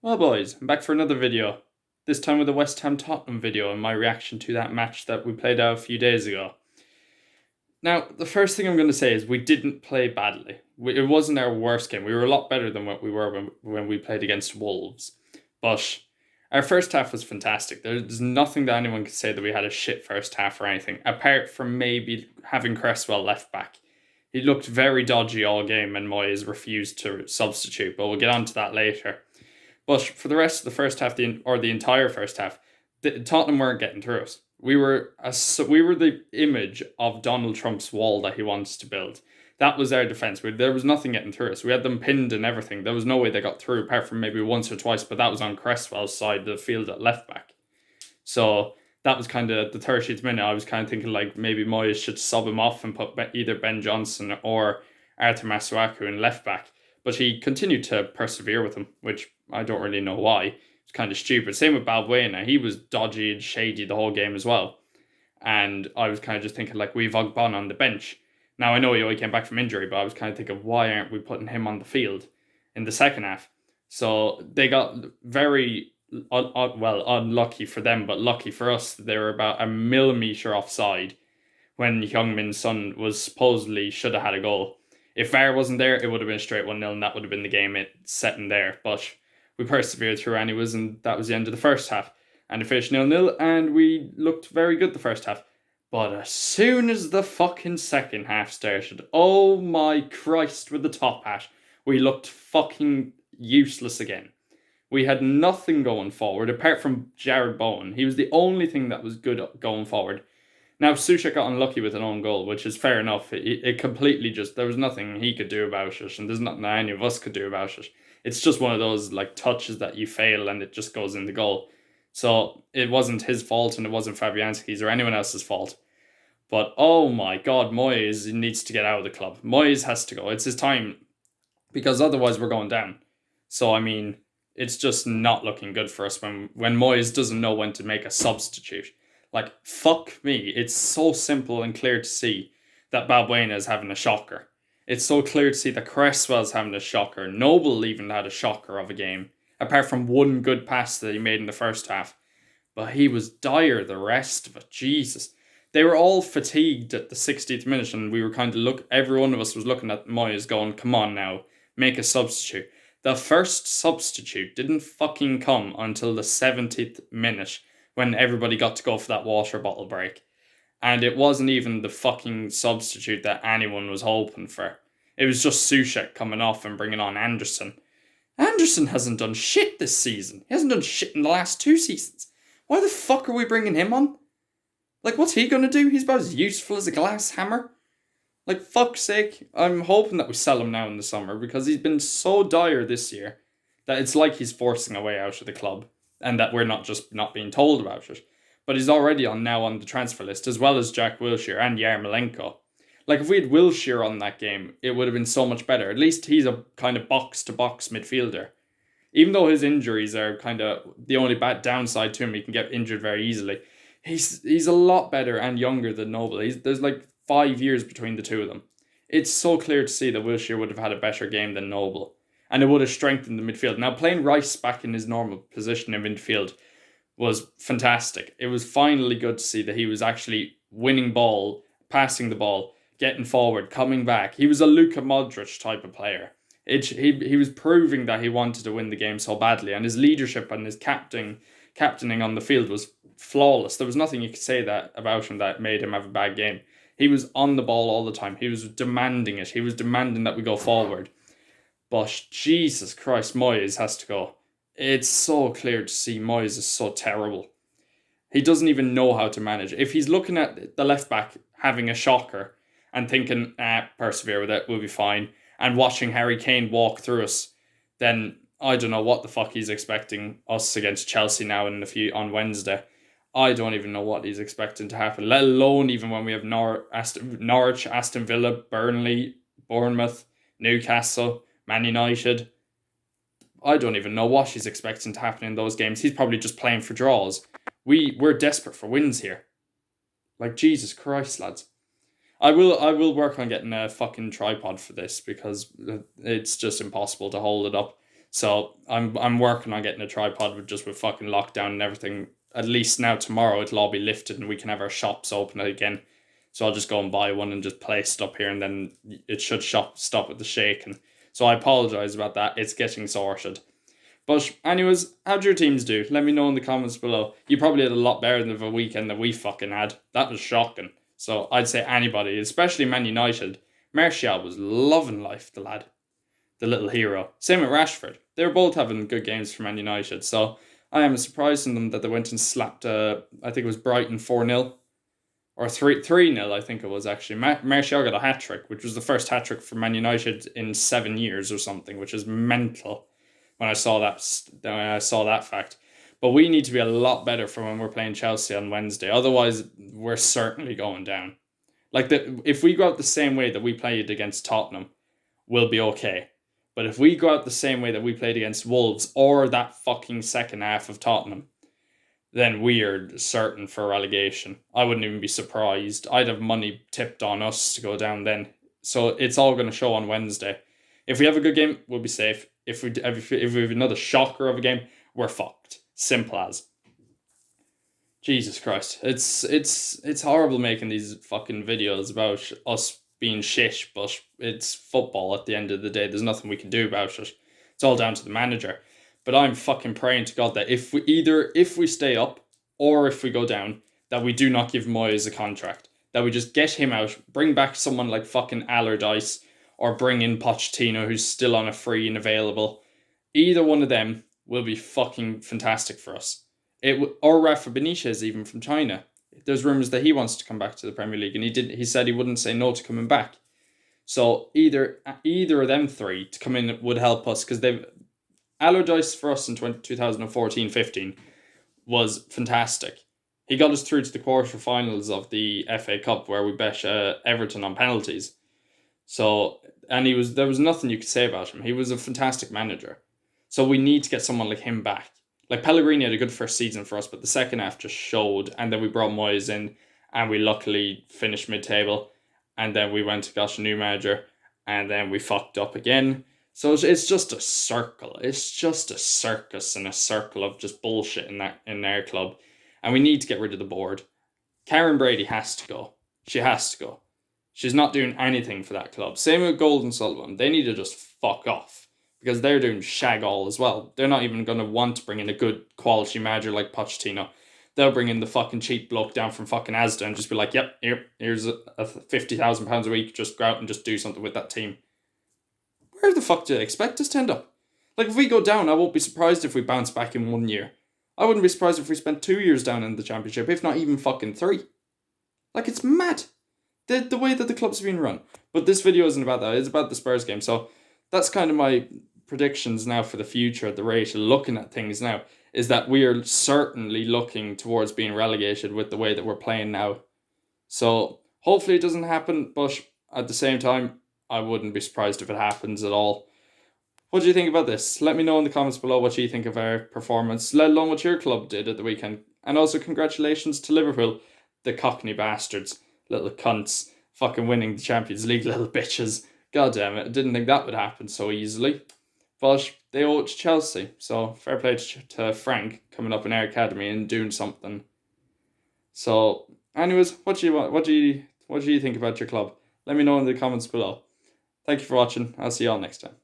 Well, boys, I'm back for another video. This time with a West Ham Tottenham video and my reaction to that match that we played out a few days ago. Now, the first thing I'm going to say is we didn't play badly. It wasn't our worst game. We were a lot better than what we were when we played against Wolves. But our first half was fantastic. There's nothing that anyone could say that we had a shit first half or anything, apart from maybe having Cresswell left back. He looked very dodgy all game and Moyes refused to substitute, but we'll get on to that later. But for the rest of the first half, the entire first half, Tottenham weren't getting through us. We were the image of Donald Trump's wall that he wants to build. That was our defense. There was nothing getting through us. We had them pinned and everything. There was no way they got through, apart from maybe once or twice. But that was on Cresswell's side of the field at left back. So that was kind of the 30th minute. I was kind of thinking like maybe Moyes should sub him off and put either Ben Johnson or Arthur Masuaku in left back. But he continued to persevere with him, which I don't really know why. It's kind of stupid. Same with Balbuena. He was dodgy and shady the whole game as well. And I was kind of just thinking like we've Ogbon on the bench. Now I know he only came back from injury, but I was kind of thinking why aren't we putting him on the field in the second half? So they got very unlucky for them, but lucky for us. They were about a millimetre offside when Heung-Min Son was supposedly should have had a goal. If VAR wasn't there, it would have been straight 1-0 and that would have been the game set in there. But we persevered through anyways, and that was the end of the first half. And it finished 0-0, and we looked very good the first half. But as soon as the fucking second half started, oh my Christ, with the top hat, we looked fucking useless again. We had nothing going forward apart from Jared Bowen. He was the only thing that was good going forward. Now, Sushek got unlucky with an own goal, which is fair enough. It completely just, there was nothing he could do about it, and there's nothing that any of us could do about it. It's just one of those like touches that you fail and it just goes in the goal. So it wasn't his fault and it wasn't Fabianski's or anyone else's fault. But oh my god, Moyes needs to get out of the club. Moyes has to go. It's his time because otherwise we're going down. So, I mean, it's just not looking good for us when Moyes doesn't know when to make a substitute. Like, fuck me. It's so simple and clear to see that Balbuena is having a shocker. It's so clear to see that Cresswell's having a shocker. Noble even had a shocker of a game, apart from one good pass that he made in the first half. But he was dire the rest of it. Jesus. They were all fatigued at the 60th minute, and we were kind of every one of us was looking at Moyes going, come on now, make a substitute. The first substitute didn't fucking come until the 70th minute when everybody got to go for that water bottle break. And it wasn't even the fucking substitute that anyone was hoping for. It was just Sushek coming off and bringing on Anderson. Anderson hasn't done shit this season. He hasn't done shit in the last 2 seasons. Why the fuck are we bringing him on? Like, what's he gonna do? He's about as useful as a glass hammer. Like, fuck's sake. I'm hoping that we sell him now in the summer because he's been so dire this year that it's like he's forcing a way out of the club and that we're not just not being told about it. But he's already on the transfer list, as well as Jack Wilshere and Yarmolenko. Like, if we had Wilshere on that game, it would have been so much better. At least he's a kind of box-to-box midfielder. Even though his injuries are kind of the only bad downside to him, he can get injured very easily. He's a lot better and younger than Noble. There's like 5 years between the two of them. It's so clear to see that Wilshere would have had a better game than Noble. And it would have strengthened the midfield. Now, playing Rice back in his normal position in midfield was fantastic. It was finally good to see that he was actually winning ball, passing the ball, getting forward, coming back. He was a Luka Modric type of player. He was proving that he wanted to win the game so badly, and his leadership and his captaining on the field was flawless. There was nothing you could say that about him that made him have a bad game. He was on the ball all the time. He was demanding it. He was demanding that we go forward. But Jesus Christ, Moyes has to go. It's so clear to see Moyes is so terrible. He doesn't even know how to manage. If he's looking at the left back having a shocker and thinking, persevere with it, we'll be fine, and watching Harry Kane walk through us, then I don't know what the fuck he's expecting us against Chelsea now on Wednesday. I don't even know what he's expecting to happen, let alone even when we have Norwich, Aston Villa, Burnley, Bournemouth, Newcastle, Man United. I don't even know what he's expecting to happen in those games. He's probably just playing for draws. We're desperate for wins here. Like, Jesus Christ, lads. I will work on getting a fucking tripod for this because it's just impossible to hold it up. So I'm working on getting a tripod with fucking lockdown and everything. At least now tomorrow it'll all be lifted and we can have our shops open again. So I'll just go and buy one and just place it up here, and then it should stop with the shaking. So I apologise about that. It's getting sorted. But anyways, how'd your teams do? Let me know in the comments below. You probably had a lot better than the weekend that we fucking had. That was shocking. So I'd say anybody, especially Man United. Martial was loving life, the lad. The little hero. Same with Rashford. They were both having good games for Man United. So I am surprised in them that they went and slapped, I think it was Brighton 4-0. Or 3-0, I think it was actually. Martial got a hat-trick, which was the first hat-trick for Man United in 7 years or something, which is mental when I saw that fact. But we need to be a lot better for when we're playing Chelsea on Wednesday. Otherwise, we're certainly going down. If we go out the same way that we played against Tottenham, we'll be okay. But if we go out the same way that we played against Wolves or that fucking second half of Tottenham, then we are certain for relegation. I wouldn't even be surprised. I'd have money tipped on us to go down then. So it's all going to show on Wednesday. If we have a good game, we'll be safe. If we have another shocker of a game, we're fucked. Simple as. Jesus Christ. It's horrible making these fucking videos about us being shit, but it's football at the end of the day. There's nothing we can do about it. It's all down to the manager. But I'm fucking praying to God that if we stay up or if we go down, that we do not give Moyes a contract. That we just get him out, bring back someone like fucking Allardyce, or bring in Pochettino, who's still on a free and available. Either one of them will be fucking fantastic for us. Or Rafa Benitez, even from China. There's rumours that he wants to come back to the Premier League, and he said he wouldn't say no to coming back. So either of them three to come in would help us, because Allardyce for us in 2014-15 was fantastic. He got us through to the quarterfinals of the FA Cup, where we bet Everton on penalties. So, and there was nothing you could say about him. He was a fantastic manager. So we need to get someone like him back. Like Pellegrini had a good first season for us, but the second half just showed. And then we brought Moyes in, and we luckily finished mid-table. And then we went and got a new manager, and then we fucked up again. So it's just a circle. It's just a circus and a circle of just bullshit in their club. And we need to get rid of the board. Karen Brady has to go. She has to go. She's not doing anything for that club. Same with Golden Sullivan. They need to just fuck off, because they're doing shag all as well. They're not even going to want to bring in a good quality manager like Pochettino. They'll bring in the fucking cheap bloke down from fucking Asda and just be like, yep, here's a £50,000 a week. Just go out and just do something with that team. Where the fuck do they expect us to end up? Like, if we go down, I won't be surprised if we bounce back in 1 year. I wouldn't be surprised if we spent 2 years down in the Championship, if not even fucking 3. Like, it's mad. The way that the club's been run. But this video isn't about that. It's about the Spurs game. So that's kind of my predictions now for the future at the rate of looking at things now, is that we are certainly looking towards being relegated with the way that we're playing now. So hopefully it doesn't happen, but at the same time, I wouldn't be surprised if it happens at all. What do you think about this? Let me know in the comments below what you think of our performance, let alone what your club did at the weekend. And also congratulations to Liverpool, the Cockney bastards, little cunts, fucking winning the Champions League, little bitches. God damn it, I didn't think that would happen so easily. But they owe it to Chelsea, so fair play to Frank coming up in our academy and doing something. So, anyways, what do you think about your club? Let me know in the comments below. Thank you for watching. I'll see you all next time.